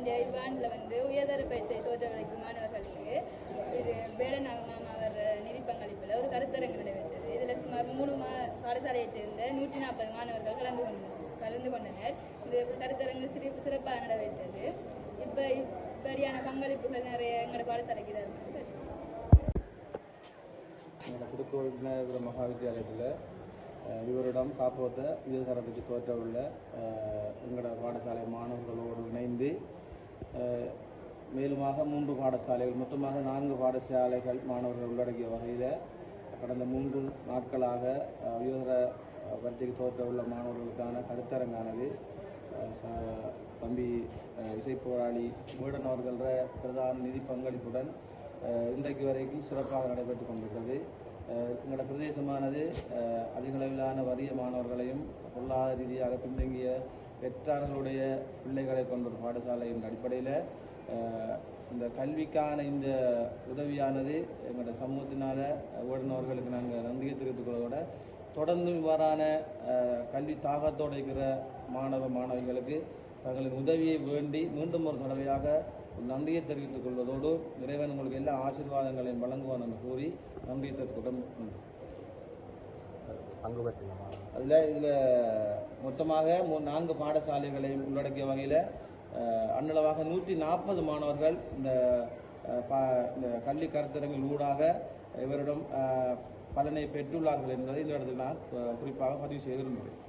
இந்த இவ்வாண்டில் வந்து உயர்தர பயிற்சியை தோற்றவழைக்கும் மாணவர்களுக்கு இது வேடநாமம் அவர் நிதி பங்களிப்பில் ஒரு கருத்தரங்கு நடைபெற்றது. இதில் சுமார் 3 பாடசாலையைச் சேர்ந்த 140 மாணவர்கள் கலந்து கொண்டனர். இந்த கருத்தரங்கு சிறப்பாக நடைபெற்றது. இப்படியான பங்களிப்புகள் நிறைய எங்களோட பாடசாலைக்கு தான் இருக்குது. திருக்கோவில் மகா வித்தியாலயத்தில் இவரிடம் காப்போத்த இதுதரத்துக்கு தோற்ற உள்ள எங்களோட பாடசாலை மாணவர்களோடு இணைந்து மேலுமாக 3 பாடசாலைகள் மொத்தமாக 4 பாடசாலைகள் மாணவர்கள் உள்ளடக்கிய வகையில் கடந்த 3 நாட்களாக உயர்தர பரீட்சைக்கு தோற்ற உள்ள மாணவர்களுக்கான கருத்தரங்கானது தம்பி இசை போராளி வேடன் அவர்கள பிரதான நிதி பங்களிப்புடன் இன்றைக்கு வரைக்கும் சிறப்பாக நடைபெற்று கொண்டிருக்கிறது. எங்களோட பிரதேசமானது அதிகளவிலான வறிய மாணவர்களையும் பொருளாதார ரீதியாக பின்தங்கிய பெற்றார்களுடைய பிள்ளைகளை கொண்ட ஒரு பாடசாலை என்ற அடிப்படையில் இந்த கல்விக்கான இந்த உதவியானது எங்களோட சமூகத்தினால் வேடனவர்களுக்கு நாங்கள் நன்றியை தெரிவித்துக் கொள்வதோட தொடர்ந்து இவ்வாறான கல்வி தாகத்தோடு இருக்கிற மாணவிகளுக்கு தங்களின் உதவியை வேண்டி மீண்டும் ஒரு தடவையாக நன்றியை தெரிவித்துக் கொள்வதோடு இறைவன் உங்களுக்கு எல்லா ஆசீர்வாதங்களையும் வழங்குவான் என்று கூறி நன்றியை தெரிவித்துடன் இதில் மொத்தமாக 4 பாடசாலைகளையும் உள்ளடக்கிய வகையில் அன்னளவாக 140 மாணவர்கள் இந்த கல்வி கருத்தரங்கில் ஊடாக இவரிடம் பலனை பெற்றுள்ளார்கள் என்பதை இந்த இடத்தில் நான் குறிப்பாக பதிவு செய்திருந்தேன்.